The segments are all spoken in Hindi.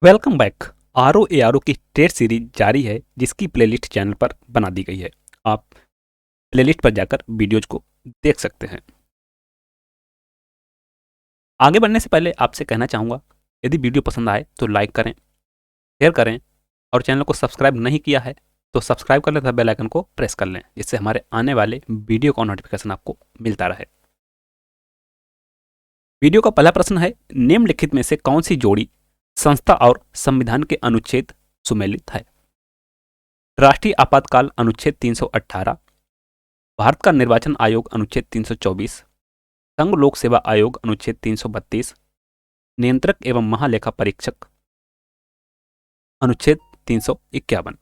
Welcome back. आर ओ की टेस्ट सीरीज जारी है जिसकी प्लेलिस्ट चैनल पर बना दी गई है। आप प्लेलिस्ट पर जाकर वीडियोज को देख सकते हैं। आगे बढ़ने से पहले आपसे कहना चाहूँगा, यदि वीडियो पसंद आए तो लाइक करें, शेयर करें और चैनल को सब्सक्राइब नहीं किया है तो सब्सक्राइब कर लें तथा बेल आइकन को प्रेस कर लें, जिससे हमारे आने वाले वीडियो का नोटिफिकेशन आपको मिलता रहे। वीडियो का पहला प्रश्न है, निम्नलिखित में से कौन सी जोड़ी संस्था और संविधान के अनुच्छेद सुमेलित है? राष्ट्रीय आपातकाल अनुच्छेद 318, भारत का निर्वाचन आयोग अनुच्छेद 324, संघ लोक सेवा आयोग अनुच्छेद 332, नियंत्रक एवं महालेखा परीक्षक अनुच्छेद 351।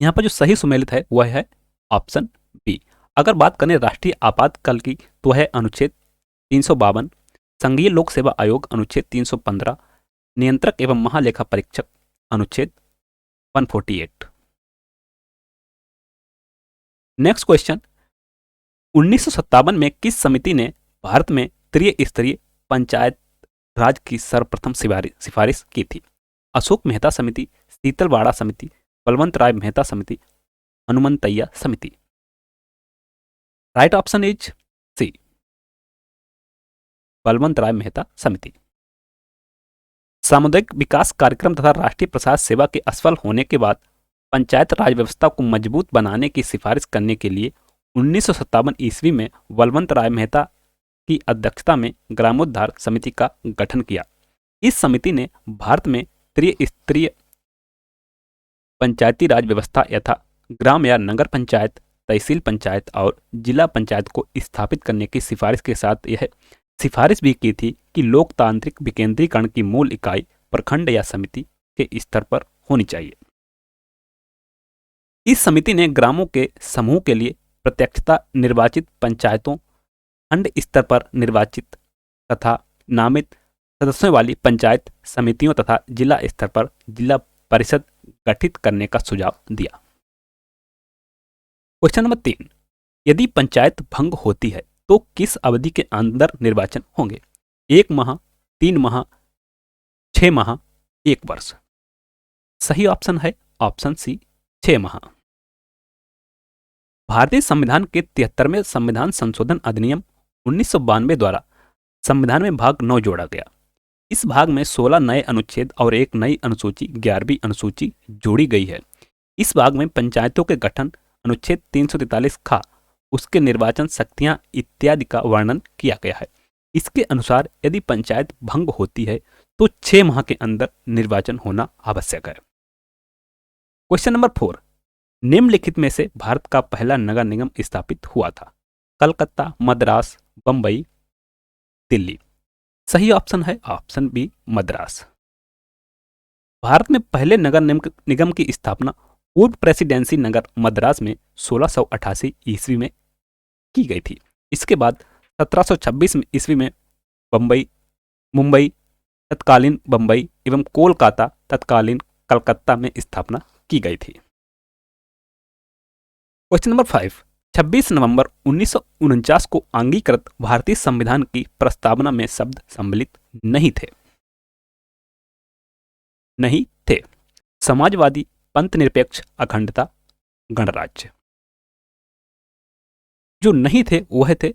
यहां पर जो सही सुमेलित है वह है ऑप्शन बी। अगर बात करें राष्ट्रीय आपातकाल की तो है अनुच्छेद 352, संघीय लोक सेवा आयोग अनुच्छेद 315, नियंत्रक एवं महालेखा परीक्षक अनुच्छेद 148। नेक्स्ट क्वेश्चन, 1957 में किस समिति ने भारत में त्रिस्तरीय पंचायत राज की सर्वप्रथम सिफारिश की थी? अशोक मेहता समिति, शीतलवाड़ा समिति, बलवंत राय मेहता समिति, हनुमंतैया समिति। Right option is C, Balwant Rai Mehta समिति। सामुदायिक विकास कार्यक्रम तथा राष्ट्रीय प्रसाद सेवा के असफल होने के बाद पंचायत राज व्यवस्था को मजबूत बनाने की सिफारिश करने के लिए 1957 ईस्वी में बलवंत राय मेहता की अध्यक्षता में ग्रामोद्धार समिति का गठन किया। इस समिति ने भारत में त्रिस्तरीय पंचायती राज व्यवस्था यथा ग्राम या नगर पंचायत, तहसील पंचायत और जिला पंचायत को स्थापित करने की सिफारिश के साथ यह सिफारिश भी की थी कि लोकतांत्रिक विकेंद्रीकरण की मूल इकाई प्रखंड या समिति के स्तर पर होनी चाहिए। इस समिति ने ग्रामों के समूह के लिए प्रत्यक्षता निर्वाचित पंचायतों, खंड स्तर पर निर्वाचित तथा नामित सदस्यों वाली पंचायत समितियों तथा जिला स्तर पर जिला परिषद गठित करने का सुझाव दिया। क्वेश्चन नंबर 3, यदि पंचायत भंग होती है तो किस अवधि के अंदर निर्वाचन होंगे? 1 माह, 3 माह, 6 माह, 1 वर्ष। सही ऑप्शन है ऑप्शन सी, 6 माह। भारतीय संविधान के 73वें संविधान संशोधन अधिनियम 1992 द्वारा संविधान में भाग 9 जोड़ा गया। इस भाग में 16 नए अनुच्छेद और एक नई अनुसूची 11वीं अनुसूची जोड़ी गई है। इस भाग में पंचायतों के गठन, अनुच्छेद 343 खा, उसके निर्वाचन शक्तियां इत्यादि का वर्णन किया गया है। इसके अनुसार यदि पंचायत भंग होती है तो 6 माह के अंदर निर्वाचन होना आवश्यक है। क्वेश्चन नंबर 4, निम्नलिखित में से भारत का पहला नगर निगम स्थापित हुआ था? कलकत्ता, मद्रास, बंबई, दिल्ली। सही ऑप्शन है ऑप्शन बी, मद्रास। भारत में पहले नगर निगम की स्थापना पूर्व प्रेसिडेंसी नगर मद्रास में 1688 ईस्वी में की गई थी। इसके बाद 1726 ईस्वी में मुंबई तत्कालीन बंबई एवं कोलकाता तत्कालीन कलकत्ता में स्थापना की गई थी। क्वेश्चन नंबर 5, 26 नवंबर 1949 को अंगीकृत भारतीय संविधान की प्रस्तावना में शब्द सम्मिलित नहीं थे। समाजवादी, पंथ निरपेक्ष, अखंडता, गणराज्य। जो नहीं थे वह थे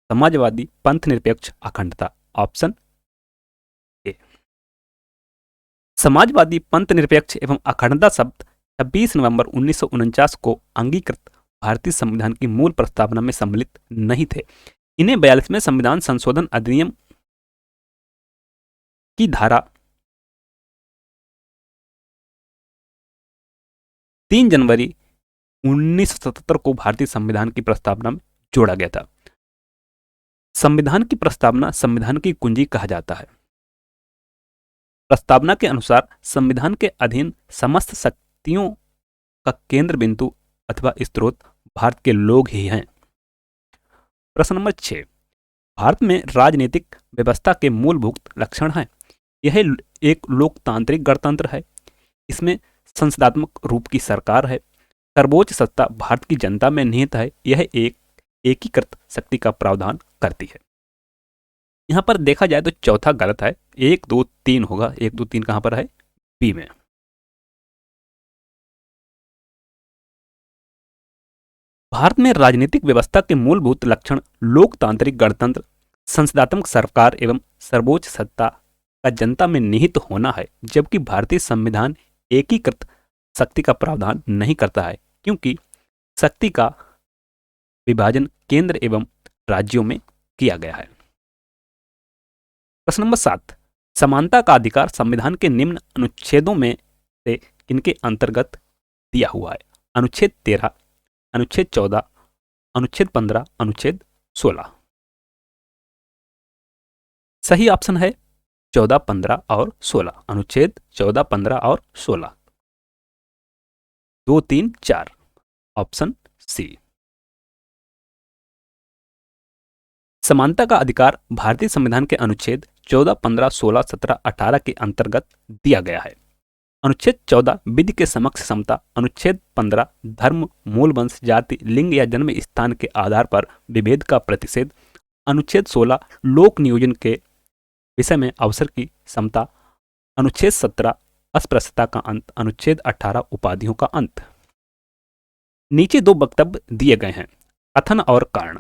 समाजवादी, पंथ निरपेक्ष, अखंडता। Option A. समाजवादी, पंथ निरपेक्ष एवं अखंडता शब्द 26 नवंबर 1949 को अंगीकृत भारतीय संविधान की मूल प्रस्तावना में सम्मिलित नहीं थे। इन्हें 42वें संविधान संशोधन अधिनियम की धारा 3 जनवरी 1977 को भारतीय संविधान की प्रस्तावना में जोड़ा गया था। संविधान की प्रस्तावना संविधान की कुंजी कहा जाता है। प्रस्तावना के अनुसार संविधान के अधीन समस्त शक्तियों का केंद्र बिंदु अथवा स्रोत भारत के लोग ही हैं। प्रश्न नंबर 6, भारत में राजनीतिक व्यवस्था के मूलभूत लक्षण हैं। यह एक लोकतांत्रिक गणतंत्र है। इसमें संसदात्मक रूप की सरकार है। सर्वोच्च सत्ता भारत की जनता में निहित है। यह एक एकीकृत शक्ति का प्रावधान करती है। यहां पर देखा जाए तो चौथा गलत है, 1 2 3 होगा। 1 2 3 कहां पर है? बी में। भारत में राजनीतिक व्यवस्था के मूलभूत लक्षण लोकतांत्रिक गणतंत्र, संसदात्मक सरकार एवं सर्वोच्च सत्ता का जनता में निहित होना है, जबकि भारतीय संविधान एकीकृत शक्ति का प्रावधान नहीं करता है, क्योंकि शक्ति का विभाजन केंद्र एवं राज्यों में किया गया है। प्रश्न नंबर 7, समानता का अधिकार संविधान के निम्न अनुच्छेदों में से किनके अंतर्गत दिया हुआ है? अनुच्छेद 13, अनुच्छेद 14, अनुच्छेद 15, अनुच्छेद 16। सही ऑप्शन है 14, 15 और 16। अनुच्छेद 14, 15 और 16। 2 3 4 ऑप्शन सी। समानता का अधिकार भारतीय संविधान के अनुच्छेद 14, 15, 16, 17, 18 के अंतर्गत दिया गया है। अनुच्छेद 14 विधि के समक्ष समता, अनुच्छेद 15 धर्म, मूल वंश, जाति, लिंग या जन्म स्थान के आधार पर विभेद का प्रतिषेध, अनुच्छेद 16 लोक नियोजन के विषय में अवसर की समता, अनुच्छेद 17 अस्पृश्यता का अंत, अनुच्छेद 18 उपाधियों का अंत। नीचे दो वक्तव्य दिए गए हैं, कथन और कारण।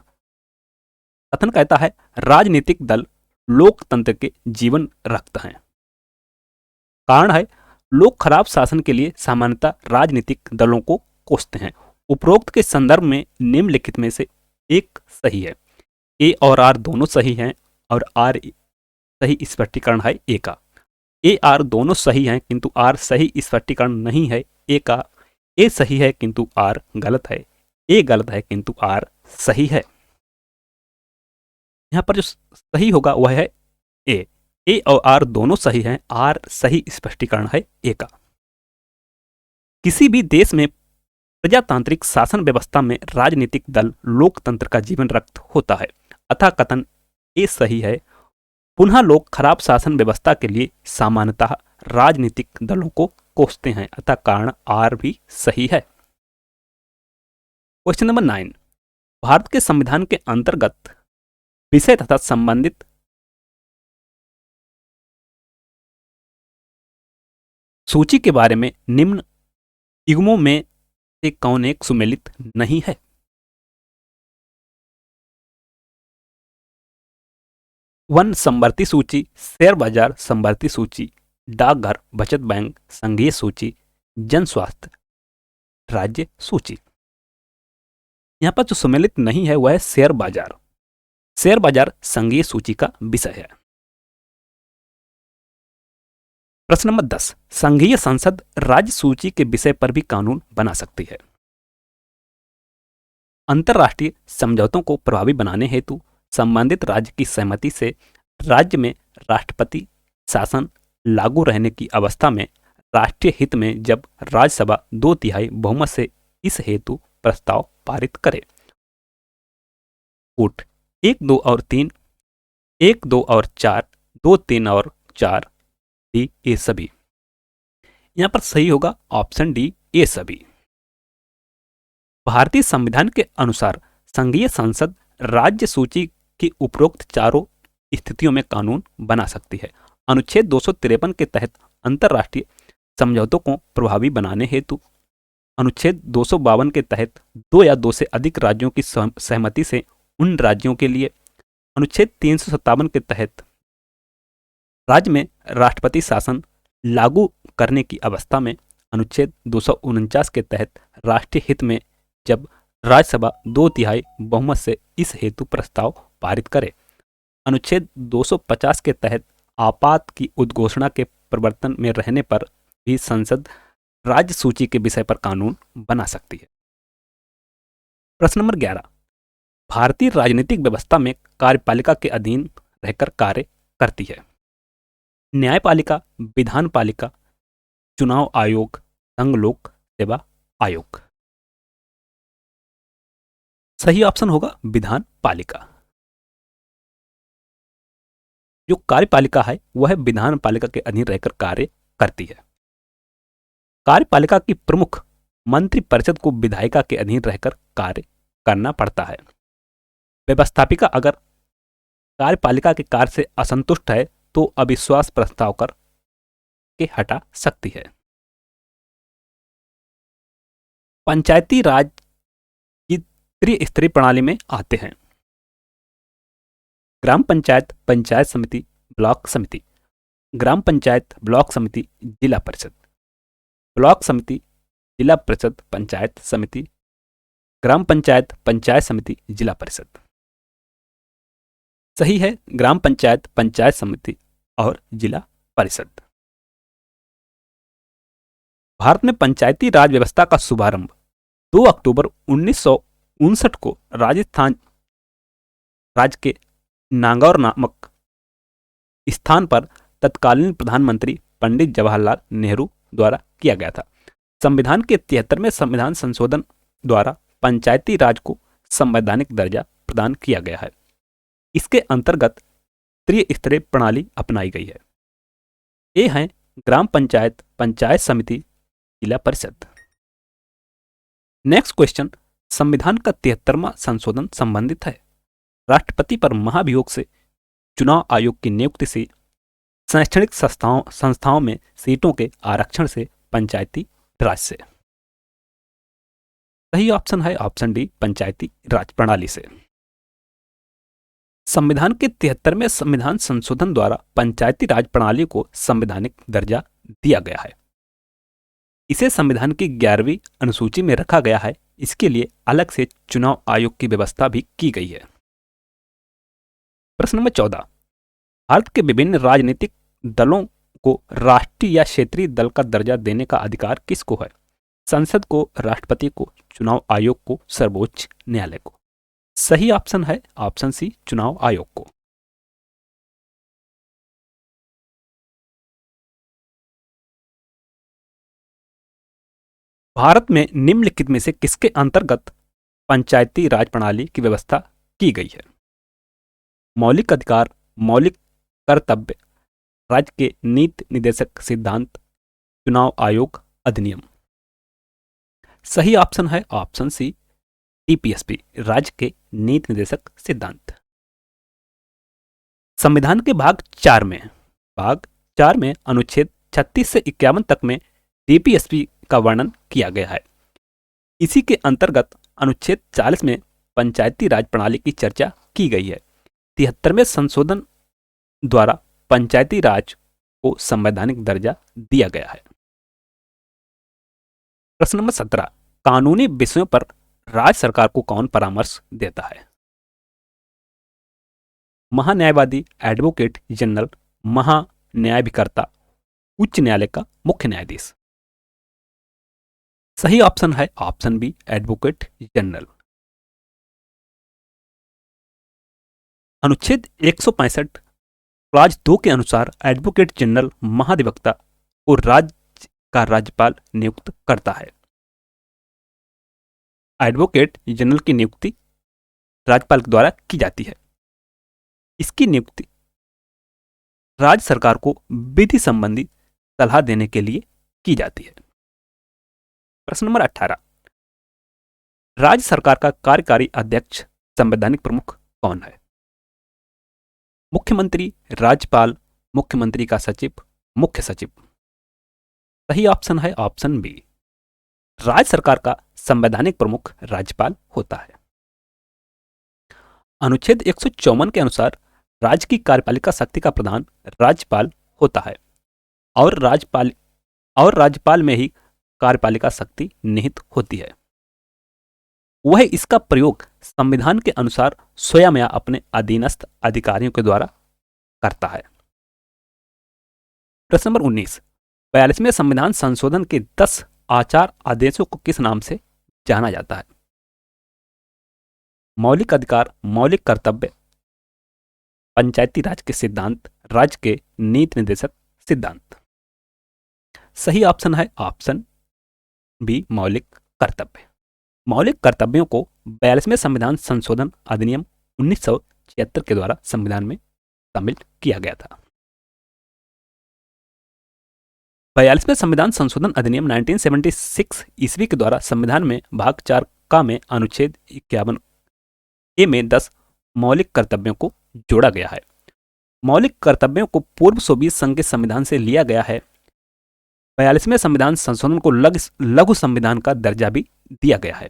कथन कहता है राजनीतिक दल लोकतंत्र के जीवन रखते हैं। कारण है लोग खराब शासन के लिए सामान्यतः राजनीतिक दलों को कोसते हैं। उपरोक्त के संदर्भ में निम्नलिखित में से एक सही है। ए और आर दोनों सही हैं और आर सही स्पष्टीकरण है ए का। ए आर दोनों सही हैं किंतु आर सही स्पष्टीकरण नहीं है ए का। ए सही है किंतु आर गलत है। ए गलत है किंतु आर सही है। यहां पर जो सही होगा वह है ए। ए और आर दोनों सही हैं, आर सही स्पष्टीकरण है ए का। किसी भी देश में प्रजातांत्रिक शासन व्यवस्था में राजनीतिक दल लोकतंत्र का जीवन रक्त होता है, अतः कथन ए सही है। पुनः लोग खराब शासन व्यवस्था के लिए सामान्यतः राजनीतिक दलों को कोसते हैं, अतः कारण आर भी सही है। क्वेश्चन नंबर 9, भारत के संविधान के अंतर्गत विषय तथा संबंधित सूची के बारे में निम्न युग्मों में से कौन एक सुमेलित नहीं है? वन संवर्ती सूची, शेयर बाजार संवर्ती सूची, डाकघर बचत बैंक संघीय सूची, जन स्वास्थ्य राज्य सूची। यहां पर जो सुमेलित नहीं है वह है शेयर बाजार। शेयर बाजार संघीय सूची का विषय है। प्रश्न नंबर 10, संघीय संसद राज्य सूची के विषय पर भी कानून बना सकती है। अंतरराष्ट्रीय समझौतों को प्रभावी बनाने हेतु संबंधित राज्य की सहमति से राज्य में राष्ट्रपति शासन लागू रहने की अवस्था में राष्ट्रीय हित में जब राज्यसभा 2/3 बहुमत से इस हेतु प्रस्ताव पारित करे। उठ 1, 2 और 3, 1, 2 और 4, 2, 3 और 4, डी ए सभी। यहां पर सही होगा ऑप्शन डी ए सभी। भारतीय संविधान के अनुसार संघीय संसद राज्य सूची की उपरोक्त चारों स्थितियों में कानून बना सकती है। अनुच्छेद 253 के तहत अंतरराष्ट्रीय समझौतों को प्रभावी बनाने हेतु, अनुच्छेद 252 के तहत 2 या 2 से अधिक राज्यों की सहमति से उन राज्यों के लिए, अनुच्छेद 357 के तहत राज्य में राष्ट्रपति शासन लागू करने की अवस्था में, अनुच्छेद 249 के तहत राष्ट्रीय हित में जब राज्यसभा 2/3 बहुमत से इस हेतु प्रस्ताव पारित करे, अनुच्छेद 250 के तहत आपात की उद्घोषणा के प्रवर्तन में रहने पर भी संसद राज्य सूची के विषय पर कानून बना सकती है। प्रश्न नंबर 11, भारतीय राजनीतिक व्यवस्था में कार्यपालिका के अधीन रहकर कार्य करती है। न्यायपालिका, विधानपालिका, चुनाव आयोग, संघ लोक सेवा आयोग। सही ऑप्शन होगा विधानपालिका। जो कार्यपालिका है वह विधानपालिका के अधीन रहकर कार्य करती है। कार्यपालिका की प्रमुख मंत्रिपरिषद को विधायिका के अधीन रहकर कार्य करना पड़ता है। व्यवस्थापिका अगर कार्यपालिका के कार्य से असंतुष्ट है तो अविश्वास प्रस्ताव कर के हटा सकती है। पंचायती राज की त्रिस्तरीय प्रणाली में आते हैं ग्राम पंचायत, पंचायत समिति, ब्लॉक समिति। ग्राम पंचायत, ब्लॉक समिति, जिला परिषद। ब्लॉक समिति, जिला परिषद, पंचायत समिति। ग्राम पंचायत, पंचायत समिति, जिला परिषद। सही है ग्राम पंचायत, पंचायत समिति और जिला परिषद। भारत में पंचायती राज व्यवस्था का शुभारंभ 2 अक्टूबर 1959 को राजस्थान राज्य के नागौर नामक स्थान पर तत्कालीन प्रधानमंत्री पंडित जवाहरलाल नेहरू द्वारा किया गया था। संविधान के 73वें संविधान संशोधन द्वारा पंचायती राज को संवैधानिक दर्जा प्रदान किया गया है। इसके अंतर्गत त्रिस्तरीय प्रणाली अपनाई गई है। ये हैं ग्राम पंचायत, पंचायत समिति, जिला परिषद। नेक्स्ट क्वेश्चन, संविधान का 73वां संशोधन संबंधित है राष्ट्रपति पर महाभियोग से, चुनाव आयोग की नियुक्ति से, शैक्षणिक संस्थाओं में सीटों के आरक्षण से, पंचायती राज से। सही ऑप्शन है ऑप्शन डी, पंचायती राज प्रणाली से। संविधान के 73वें संविधान संशोधन द्वारा पंचायती राज प्रणाली को संवैधानिक दर्जा दिया गया है। इसे संविधान की 11वीं अनुसूची में रखा गया है। इसके लिए अलग से चुनाव आयोग की व्यवस्था भी की गई है। प्रश्न नंबर 14, भारत के विभिन्न राजनीतिक दलों को राष्ट्रीय या क्षेत्रीय दल का दर्जा देने का अधिकार किसको है? संसद को, राष्ट्रपति को, चुनाव आयोग को, सर्वोच्च न्यायालय को। सही ऑप्शन है ऑप्शन सी, चुनाव आयोग को। भारत में निम्नलिखित में से किसके अंतर्गत पंचायती राज प्रणाली की व्यवस्था की गई है? मौलिक अधिकार, मौलिक कर्तव्य, राज्य के नीति निर्देशक सिद्धांत, चुनाव आयोग अधिनियम। सही ऑप्शन है ऑप्शन सी, टीपीएसपी, राज्य के नीति निर्देशक सिद्धांत। संविधान के भाग 4 में अनुच्छेद 36 से 51 तक में टीपीएसपी का वर्णन किया गया है। इसी के अंतर्गत अनुच्छेद 40 में पंचायती राज प्रणाली की चर्चा की गई है। 73वें संशोधन द्वारा पंचायती राज को संवैधानिक दर्जा दिया गया है। प्रश्न नंबर 17, कानूनी विषयों पर राज्य सरकार को कौन परामर्श देता है? महान्यायवादी, एडवोकेट जनरल, महान्यायाधिकर्ता, उच्च न्यायालय का मुख्य न्यायाधीश। सही ऑप्शन है ऑप्शन बी, एडवोकेट जनरल। अनुच्छेद 165 क्लॉज 2 के अनुसार एडवोकेट जनरल महाधिवक्ता को राज्य का राज्यपाल नियुक्त करता है। एडवोकेट जनरल की नियुक्ति राज्यपाल के द्वारा की जाती है। इसकी नियुक्ति राज्य सरकार को विधि संबंधी सलाह देने के लिए की जाती है। प्रश्न नंबर 18, राज्य सरकार का कार्यकारी अध्यक्ष, संवैधानिक प्रमुख कौन है? मुख्यमंत्री, राज्यपाल, मुख्यमंत्री का सचिव, मुख्य सचिव। सही ऑप्शन है ऑप्शन बी, राज्य सरकार का संवैधानिक प्रमुख राज्यपाल होता है। अनुच्छेद 154 के अनुसार राज्य की कार्यपालिका शक्ति का प्रधान राज्यपाल होता है और राज्यपाल में ही कार्यपालिका शक्ति निहित होती है। वह इसका प्रयोग संविधान के अनुसार स्वयं या अपने अधीनस्थ अधिकारियों के द्वारा करता है। प्रश्न नंबर 19, 42वें संविधान संशोधन के 10 आचार आदेशों को किस नाम से जाना जाता है? मौलिक अधिकार, मौलिक कर्तव्य, पंचायती राज के सिद्धांत, राज्य के नीति निर्देशक सिद्धांत। सही ऑप्शन है ऑप्शन बी, मौलिक कर्तव्य। मौलिक कर्तव्यों को 42वें संविधान संशोधन अधिनियम 1976 के द्वारा संविधान में शामिल किया गया था। 42वें संविधान संशोधन अधिनियम 1976 ईस्वी के द्वारा संविधान में भाग 4 का में अनुच्छेद 51 ए में 10 मौलिक कर्तव्यों को जोड़ा गया है। मौलिक कर्तव्यों को पूर्व सोवियत संघ के संविधान से लिया गया है। 42वें संविधान संशोधन को लघु संविधान का दर्जा भी दिया गया है।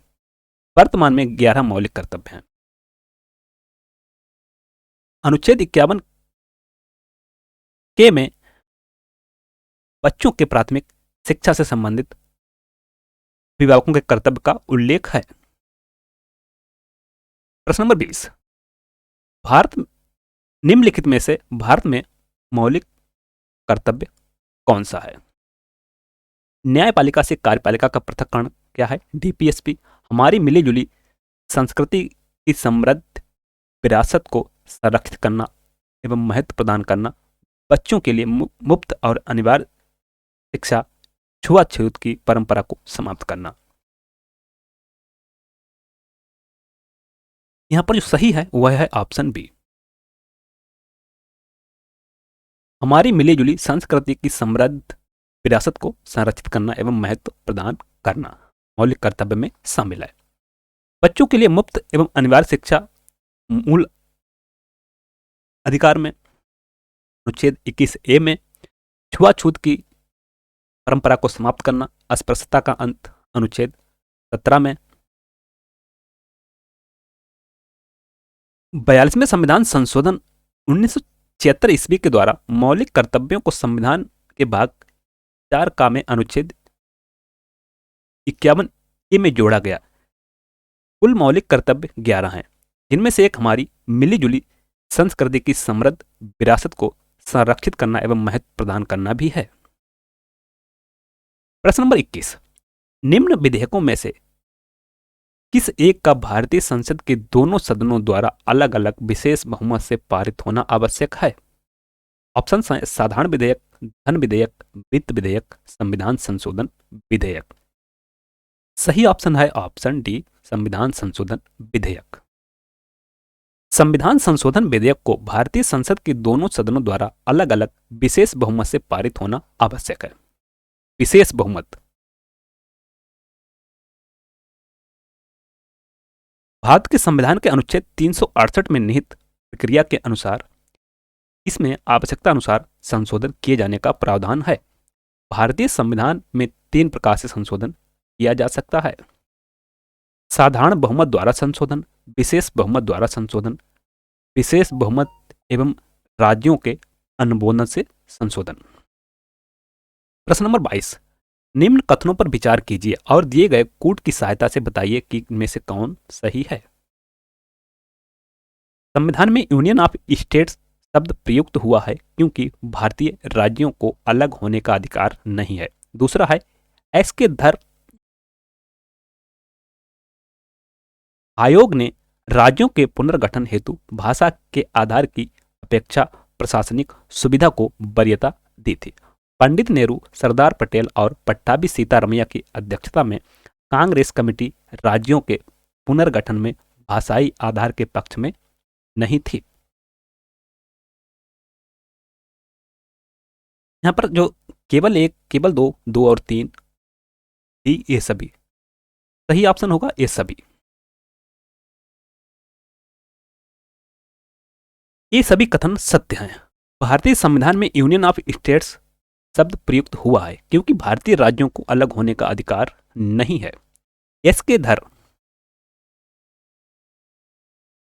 वर्तमान में 11 मौलिक कर्तव्य हैं। अनुच्छेद 51 के में बच्चों के प्राथमिक शिक्षा से संबंधित अभिभावकों के कर्तव्य का उल्लेख है। प्रश्न नंबर 20, भारत निम्नलिखित में से भारत में मौलिक कर्तव्य कौन सा है? न्यायपालिका से कार्यपालिका का पृथक्करण क्या है? डीपीएसपी। हमारी मिलीजुली संस्कृति की समृद्ध विरासत को संरक्षित करना एवं महत्व प्रदान करना, बच्चों के लिए मुफ्त और अनिवार्य शिक्षा, छुआछूत की परंपरा को समाप्त करना। यहां पर जो सही है वह है ऑप्शन बी। हमारी मिलीजुली संस्कृति की समृद्ध विरासत को संरक्षित करना एवं महत्व प्रदान करना मौलिक कर्तव्य में शामिल है। बच्चों के लिए मुफ्त एवं अनिवार्य शिक्षा मूल अधिकार में अनुच्छेद 21A में, छुआछूत की परंपरा को समाप्त करना, अस्पृश्यता का अंत अनुच्छेद 17 में, 42वें संविधान संशोधन 1976 ईस्वी के द्वारा मौलिक कर्तव्यों को संविधान के भाग 4 का में अनुच्छेद 51A में जोड़ा गया। कुल मौलिक कर्तव्य 11 हैं, जिनमें से एक हमारी मिलीजुली संस्कृति की समृद्ध विरासत को संरक्षित करना एवं महत्व प्रदान करना भी है। प्रश्न नंबर 21, निम्न विधेयकों में से किस एक का भारतीय संसद के दोनों सदनों द्वारा अलग अलग विशेष बहुमत से पारित होना आवश्यक है? ऑप्शन हैं साधारण विधेयक, धन विधेयक, वित्त विधेयक, संविधान संशोधन विधेयक। सही ऑप्शन है ऑप्शन डी, संविधान संशोधन विधेयक। संविधान संशोधन विधेयक को भारतीय संसद के दोनों सदनों द्वारा अलग अलग विशेष बहुमत से पारित होना आवश्यक है। विशेष बहुमत। भारत के संविधान के अनुच्छेद 368 में निहित प्रक्रिया के अनुसार इसमें आवश्यकता अनुसार संशोधन किए जाने का प्रावधान है। भारतीय संविधान में 3 प्रकार से संशोधन किया जा सकता है: साधारण बहुमत द्वारा संशोधन, विशेष बहुमत द्वारा संशोधन, विशेष बहुमत एवं राज्यों के अनुमोदन से संशोधन। प्रश्न नंबर 22, निम्न कथनों पर विचार कीजिए और दिए गए कूट की सहायता से बताइए कि इनमें से कौन सही है। संविधान में यूनियन ऑफ स्टेट्स शब्द प्रयुक्त हुआ है क्योंकि भारतीय राज्यों को अलग होने का अधिकार नहीं है। दूसरा है एस के धर आयोग ने राज्यों के पुनर्गठन हेतु भाषा के आधार की अपेक्षा प्रशासनिक सुविधा को वरीयता दी थी। पंडित नेहरू, सरदार पटेल और पट्टाभी सीतारमैया की अध्यक्षता में कांग्रेस कमेटी राज्यों के पुनर्गठन में भाषाई आधार के पक्ष में नहीं थी। यहां पर जो केवल 1, केवल 2, 2 और 3, ये सभी सही ऑप्शन होगा, ये सभी। ये सभी कथन सत्य हैं। भारतीय संविधान में यूनियन ऑफ स्टेट्स शब्द प्रयुक्त हुआ है क्योंकि भारतीय राज्यों को अलग होने का अधिकार नहीं है। एस के धर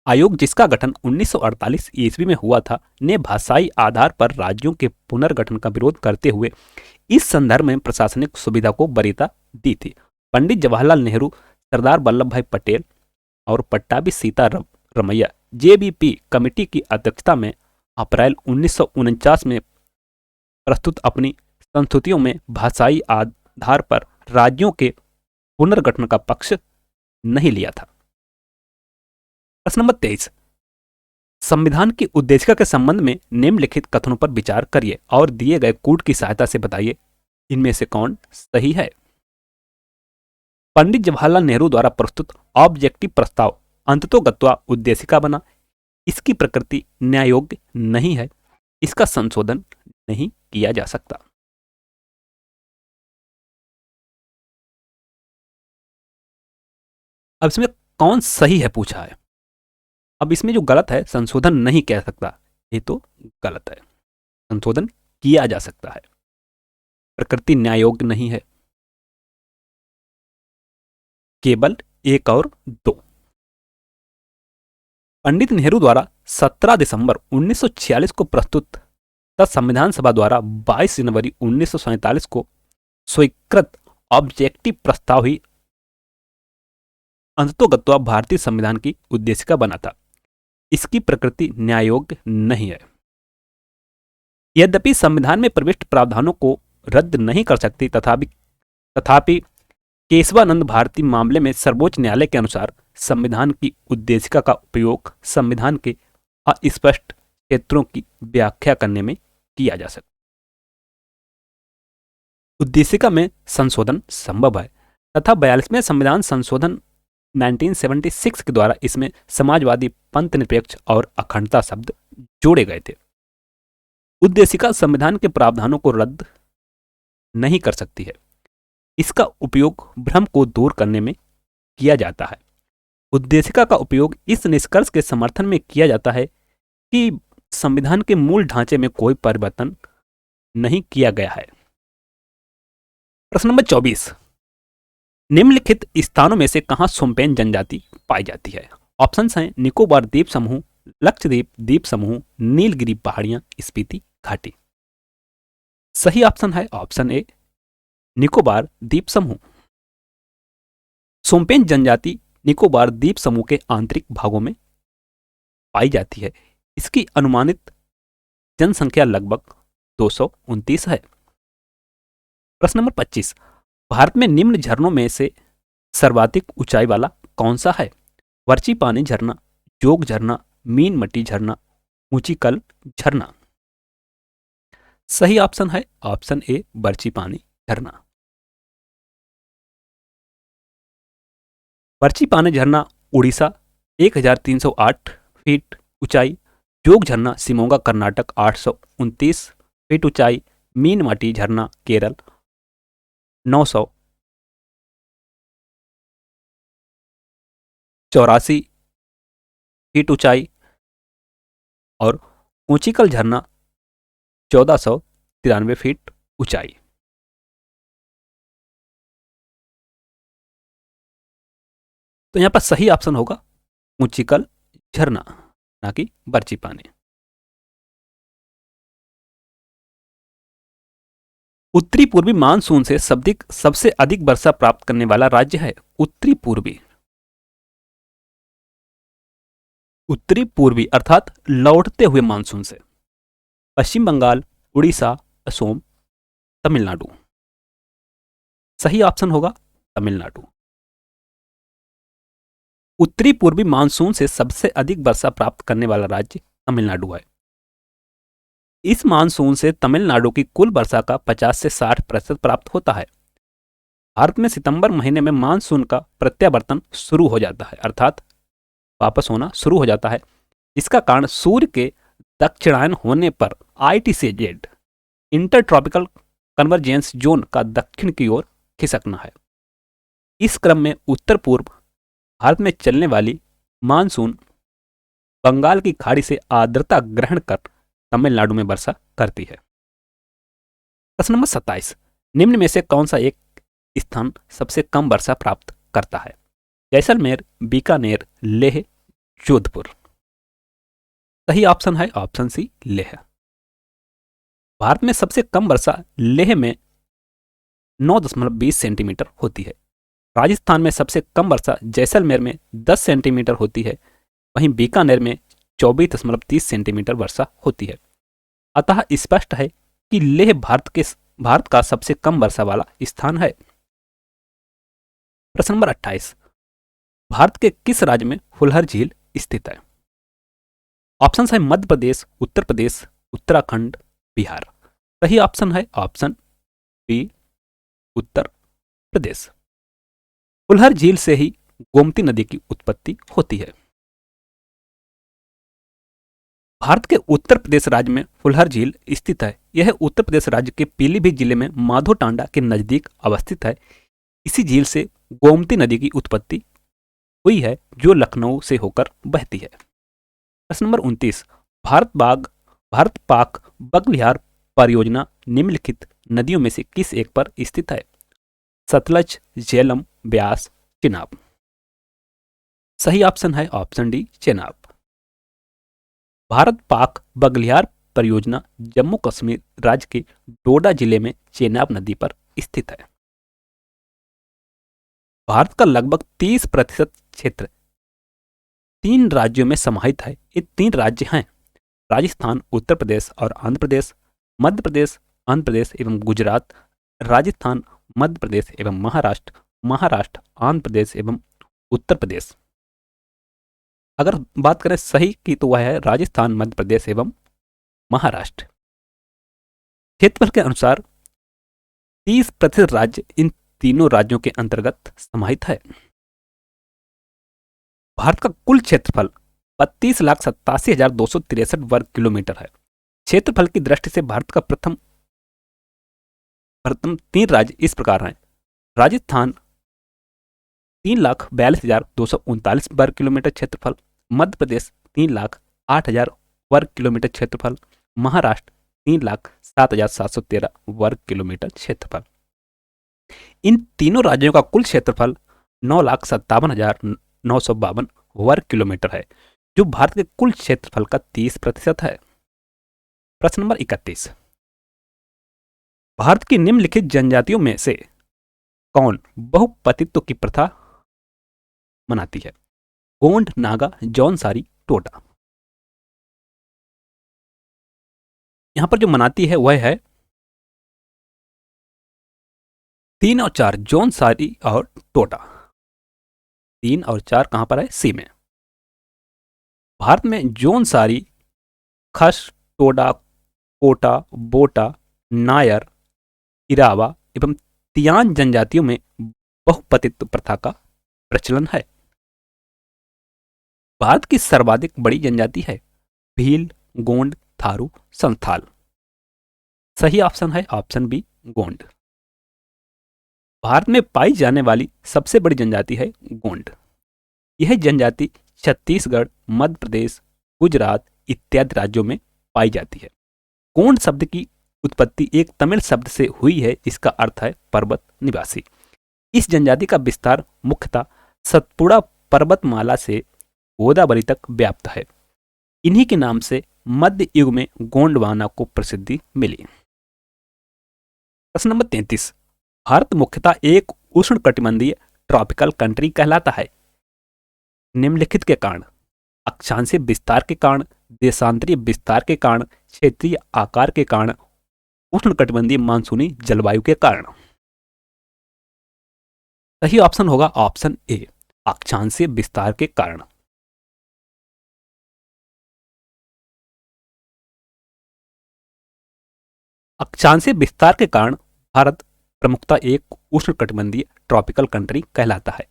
आयोग, जिसका गठन 1948 ईस्वी में हुआ था, ने भाषाई आधार पर राज्यों के पुनर्गठन का विरोध करते हुए इस संदर्भ में प्रशासनिक सुविधा को वरीयता दी थी। पंडित जवाहरलाल नेहरू, सरदार वल्लभ भाई पटेल और पट्टाभी सीतारमैया जेबीपी कमेटी की अध्यक्षता में अप्रैल 1949 में प्रस्तुत अपनी संस्तुतियों में भाषाई आधार पर राज्यों के पुनर्गठन का पक्ष नहीं लिया था। प्रश्न नंबर 23, संविधान की उद्देशिका के संबंध में निम्नलिखित कथनों पर विचार करिए और दिए गए कूट की सहायता से बताइए इनमें से कौन सही है। पंडित जवाहरलाल नेहरू द्वारा प्रस्तुत ऑब्जेक्टिव प्रस्ताव अंततोगत्वा उद्देशिका बना। इसकी प्रकृति न्यायोग्य नहीं है, इसका संशोधन नहीं किया जा सकता। अब इसमें कौन सही है पूछा है। अब इसमें जो गलत है, संशोधन नहीं कह सकता, ये तो गलत है। संशोधन किया जा सकता है। प्रकृति न्यायोग्य नहीं है। केवल 1 और 2। पंडित नेहरू द्वारा 17 दिसंबर 1946 को प्रस्तुत तथा संविधान सभा द्वारा 22 जनवरी 1947 को स्वीकृत ऑब्जेक्टिव प्रस्ताव ही अंततोगत्वा भारतीय संविधान की उद्देशिका बना था। इसकी प्रकृति न्यायोग्य नहीं है। यद्यपि संविधान में प्रविष्ट प्रावधानों को रद्द नहीं कर सकती, तथापि केशवानंद भारती मामले में सर्वोच्च न्यायालय के अनुसार संविधान की उद्देशिका का उपयोग संविधान के अस्पष्ट क्षेत्रों की व्याख्या करने में किया जा सकता। उद्देशिका में संशोधन संभव है तथा 42वें संविधान संशोधन 1976 के द्वारा इसमें समाजवादी, पंथ निरपेक्ष और अखंडता शब्द जोड़े गए थे। उद्देशिका संविधान के प्रावधानों को रद्द नहीं कर सकती है। इसका उपयोग भ्रम को दूर करने में किया जाता है। उद्देशिका का उपयोग इस निष्कर्ष के समर्थन में किया जाता है कि संविधान के मूल ढांचे में कोई परिवर्तन नहीं किया गया है। प्रश्न नंबर 24, निम्नलिखित स्थानों में से कहां शोम्पेन जनजाति पाई जाती है? ऑप्शंस हैं निकोबार द्वीप समूह, लक्षद्वीप द्वीप समूह, नीलगिरी पहाड़ियां, स्पीति घाटी। सही ऑप्शन है ऑप्शन ए, निकोबार द्वीप समूह। शोम्पेन जनजाति निकोबार द्वीप समूह के आंतरिक भागों में पाई जाती है। इसकी अनुमानित जनसंख्या लगभग 229 है। प्रश्न नंबर 25, भारत में निम्न झरनों में से सर्वाधिक ऊंचाई वाला कौन सा है? वर्ची पानी झरना, जोग झरना, मीन मट्टी झरना, ऊंची कल झरना। सही ऑप्शन है ऑप्शन ए, बर्ची पानी झरना। बर्ची पानी झरना उड़ीसा 1308 फीट ऊंचाई, जोग झरना शिमोगा कर्नाटक 829 फीट ऊंचाई, मीन माटी झरना केरल 984 फीट ऊंचाई और ऊंचीकल झरना 1493 फीट ऊंचाई। तो यहां पर सही ऑप्शन होगा ऊंचीकल झरना, ना कि बर्ची पानी। उत्तरी पूर्वी मानसून से सबसे अधिक वर्षा प्राप्त करने वाला राज्य है उत्तरी पूर्वी। उत्तरी पूर्वी अर्थात लौटते हुए मानसून से पश्चिम बंगाल, उड़ीसा, असम, तमिलनाडु। सही ऑप्शन होगा तमिलनाडु। उत्तरी पूर्वी मानसून से सबसे अधिक वर्षा प्राप्त करने वाला राज्य तमिलनाडु है। इस मानसून से तमिलनाडु की कुल वर्षा का 50 से 60% प्राप्त होता है। भारत में सितंबर महीने में मानसून का प्रत्यावर्तन शुरू हो जाता है, अर्थात वापस होना शुरू हो जाता है। इसका कारण सूर्य के दक्षिणायन होने पर ITCZ inter tropical convergence zone का दक्षिण की ओर खिसकना है। इस क्रम में उत्तर पूर्व भारत में चलने वाली मानसून बंगाल की खाड़ी से आर्द्रता ग्रहण कर तमिलनाडु में वर्षा करती है। प्रश्न नंबर 27, निम्न में से कौन सा एक स्थान सबसे कम वर्षा प्राप्त करता है? जैसलमेर, बीकानेर, लेह, जोधपुर। सही ऑप्शन है ऑप्शन सी, लेह। भारत में सबसे कम वर्षा लेह में 9.20 सेंटीमीटर होती है। राजस्थान में सबसे कम वर्षा जैसलमेर में 10 सेंटीमीटर होती है। वहीं बीकानेर में 24.30 सेंटीमीटर वर्षा होती है। अतः स्पष्ट है कि लेह भारत का सबसे कम वर्षा वाला स्थान है। प्रश्न नंबर 28, भारत के किस राज्य में फुलहर झील स्थित है? ऑप्शन है मध्य प्रदेश, उत्तर प्रदेश, उत्तराखंड, बिहार। सही ऑप्शन है ऑप्शन बी, उत्तर प्रदेश। फुलहर झील से ही गोमती नदी की उत्पत्ति होती है। भारत के उत्तर प्रदेश राज्य में फुलहर झील स्थित है। यह उत्तर प्रदेश राज्य के पीलीभीत जिले में माधोटांडा के नजदीक अवस्थित है। इसी झील से गोमती नदी की उत्पत्ति हुई है, जो लखनऊ से होकर बहती है। प्रश्न नंबर 29, भारत पाक बगलिहार परियोजना निम्नलिखित नदियों में से किस एक पर स्थित है? सतलज, झेलम, ब्यास, चिनाब। सही ऑप्शन है ऑप्शन डी, चेनाब। भारत पाक बगलिहार परियोजना जम्मू कश्मीर राज्य के डोडा जिले में चेनाब नदी पर स्थित है। भारत का लगभग 30% क्षेत्र 3 राज्यों में समाहित है। ये 3 राज्य हैं राजस्थान, उत्तर प्रदेश और आंध्र प्रदेश। मध्य प्रदेश, आंध्र प्रदेश एवं गुजरात, राजस्थान, मध्य प्रदेश एवं महाराष्ट्र, महाराष्ट्र, आंध्र प्रदेश एवं उत्तर प्रदेश। अगर बात करें सही की तो वह है राजस्थान, मध्य प्रदेश एवं महाराष्ट्र। क्षेत्रफल के अनुसार 30% राज्य इन तीनों राज्यों के अंतर्गत समाहित है। भारत का कुल क्षेत्रफल 32,87,263 वर्ग किलोमीटर है। क्षेत्रफल की दृष्टि से भारत का प्रथम 3 राज्य इस प्रकार हैं। राजस्थान 3,42,239 वर्ग किलोमीटर क्षेत्रफल, मध्य प्रदेश 3,08,000 वर्ग किलोमीटर क्षेत्रफल, महाराष्ट्र 3,07,713 वर्ग किलोमीटर क्षेत्रफल। इन तीनों राज्यों का कुल क्षेत्रफल 9,57,952 वर्ग किलोमीटर है, जो भारत के कुल क्षेत्रफल का 30% है। प्रश्न नंबर 31, भारत की निम्नलिखित जनजातियों में से कौन बहुपतित्व की प्रथा मनाती है? गोंड, नागा, जौनसारी, टोडा। यहां पर जो मनाती है वह है 3 और 4, जौनसारी और टोडा। 3 और 4 कहां पर है? सी में। भारत में जौनसारी, खस, टोडा, कोटा, बोटा, नायर, इरावा एवं तियान जनजातियों में बहुपतित्व प्रथा का प्रचलन है। भारत की सर्वाधिक बड़ी जनजाति है भील, गोंड, थारू, संथाल। सही ऑप्शन है ऑप्शन बी, गोंड। भारत में पाई जाने वाली सबसे बड़ी जनजाति है गोंड। यह जनजाति छत्तीसगढ़, मध्य प्रदेश, गुजरात इत्यादि राज्यों में पाई जाती है। गोंड शब्द की उत्पत्ति एक तमिल शब्द से हुई है, जिसका अर्थ है पर्वत निवासी। इस जनजाति का विस्तार मुख्यतः सतपुड़ा पर्वतमाला से गोदावरी तक व्याप्त है। इन्हीं के नाम से मध्य युग में गोंडवाना को प्रसिद्धि मिली। प्रश्न नंबर 33, भारत मुख्यतः एक उष्णकटिबंधीय ट्रॉपिकल कंट्री कहलाता है निम्नलिखित के कारण? अक्षांशीय विस्तार के कारण, देशांतरीय विस्तार के कारण, क्षेत्रीय आकार के कारण, उष्णकटिबंधीय मानसूनी जलवायु के कारण। सही ऑप्शन होगा ऑप्शन ए, अक्षांशीय विस्तार के कारण। अक्षांशीय विस्तार के कारण भारत प्रमुखता एक उष्णकटिबंधीय ट्रॉपिकल कंट्री कहलाता है।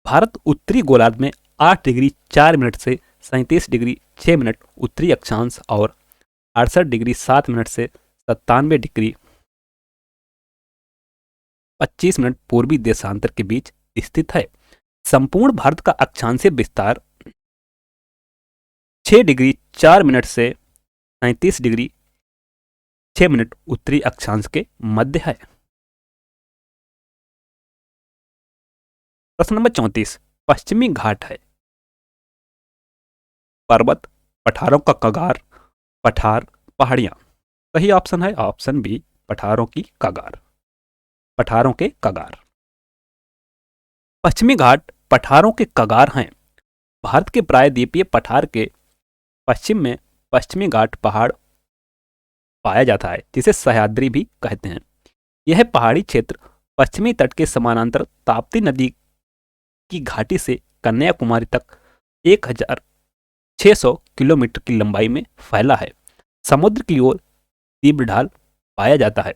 भारत उत्तरी गोलार्ध में 8 डिग्री 4 मिनट से 37 डिग्री 6 मिनट उत्तरी अक्षांश और 68 डिग्री 7 मिनट से 97 डिग्री 25 मिनट पूर्वी देशांतर के बीच स्थित है। संपूर्ण भारत का अक्षांशीय विस्तार 6 डिग्री 4 मिनट से 37 डिग्री 6 मिनट उत्तरी अक्षांश के मध्य है। प्रश्न नंबर 34, पश्चिमी घाट है पर्वत, पठारों का कगार, पठार, पहाड़ियां। सही ऑप्शन है ऑप्शन बी, पठारों की कगार, पठारों के कगार। पश्चिमी घाट पठारों के कगार हैं। भारत के प्रायद्वीपीय पठार के पश्चिम में पश्चिमी घाट पहाड़ पाया जाता है, जिसे सह्याद्री भी कहते हैं। यह पहाड़ी क्षेत्र पश्चिमी तट के समानांतर ताप्ती नदी की घाटी से कन्याकुमारी तक 1600 किलोमीटर की लंबाई में फैला है। समुद्र की ओर तीव्र ढाल पाया जाता है।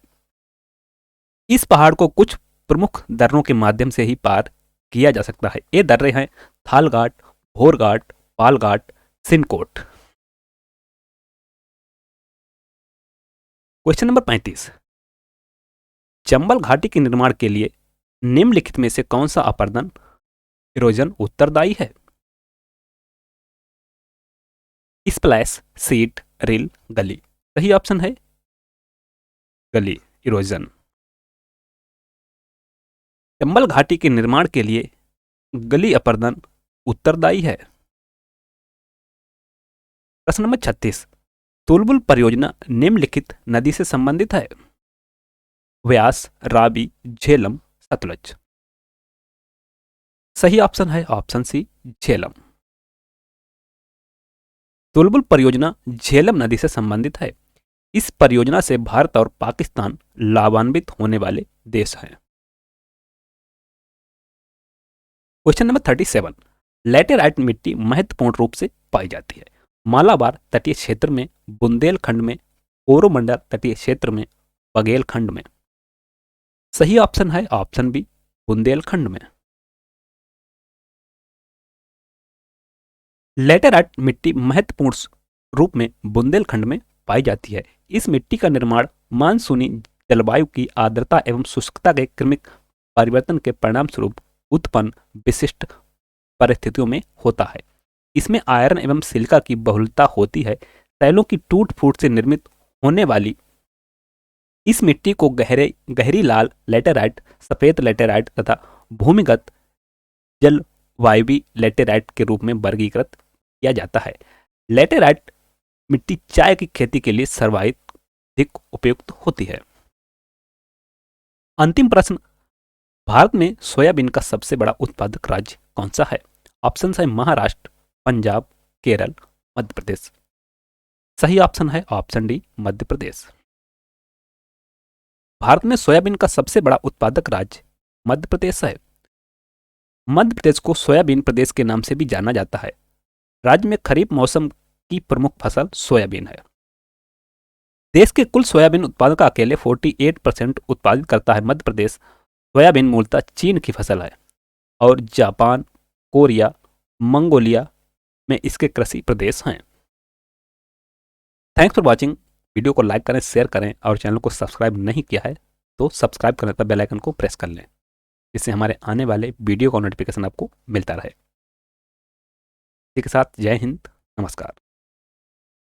इस पहाड़ को कुछ प्रमुख दर्रों के माध्यम से ही पार किया जा सकता है। ये दर्रे हैं थालघाट, भोरघाट, पालघाट, सिनकोट। क्वेश्चन नंबर 35, चंबल घाटी के निर्माण के लिए निम्नलिखित में से कौन सा अपरदन इरोजन उत्तरदायी है? स्प्लैश, सीट, रिल, गली। सही ऑप्शन है गली, इरोजन। चंबल घाटी के निर्माण के लिए गली अपर्दन उत्तरदायी है। प्रश्न नंबर 36, तुलबुल परियोजना निम्नलिखित नदी से संबंधित है। व्यास, रावी, झेलम, सतलज। सही ऑप्शन है ऑप्शन सी, झेलम। तुलबुल परियोजना झेलम नदी से संबंधित है। इस परियोजना से भारत और पाकिस्तान लाभान्वित होने वाले देश हैं। क्वेश्चन नंबर 37, लैटेराइट मिट्टी महत्वपूर्ण रूप से पाई जाती है। मालाबार तटीय क्षेत्र में, बुंदेलखंड में, कोरोमंडल तटीय क्षेत्र में, बघेलखंड में। सही ऑप्शन है ऑप्शन बी, बुंदेलखंड में। लैटेराइट मिट्टी महत्वपूर्ण रूप में बुंदेलखंड में पाई जाती है। इस मिट्टी का निर्माण मानसूनी जलवायु की आर्द्रता एवं शुष्कता के क्रमिक परिवर्तन के परिणाम स्वरूप उत्पन्न विशिष्ट परिस्थितियों में होता है। इसमें आयरन एवं सिलिका की बहुलता होती है। तैलों की टूट फूट से निर्मित होने वाली इस मिट्टी को गहरी लाल लैटेराइट, सफेद लैटेराइट तथा भूमिगत जलवायवी लैटेराइट के रूप में वर्गीकृत किया जाता है। लैटेराइट मिट्टी चाय की खेती के लिए सर्वाधिक उपयुक्त होती है। अंतिम प्रश्न, भारत में सोयाबीन का सबसे बड़ा उत्पादक राज्य कौन सा है। ऑप्शन है महाराष्ट्र, पंजाब, केरल, मध्य प्रदेश। सही ऑप्शन है ऑप्शन डी, मध्य प्रदेश। भारत में सोयाबीन का सबसे बड़ा उत्पादक राज्य मध्य प्रदेश है। मध्य प्रदेश को सोयाबीन प्रदेश के नाम से भी जाना जाता है। राज्य में खरीफ मौसम की प्रमुख फसल सोयाबीन है। देश के कुल सोयाबीन उत्पादन का अकेले 48% उत्पादित करता है मध्य प्रदेश। सोयाबीन मूलतः चीन की फसल है और जापान, कोरिया, मंगोलिया में इसके कृषि प्रदेश हैं। Thanks for watching. वीडियो को लाइक करें, शेयर करें और चैनल को सब्सक्राइब नहीं किया है तो सब्सक्राइब करें तथा बेल आइकन को प्रेस कर लें, जिससे हमारे आने वाले वीडियो का नोटिफिकेशन आपको मिलता रहे। इसी के साथ जय हिंद, नमस्कार।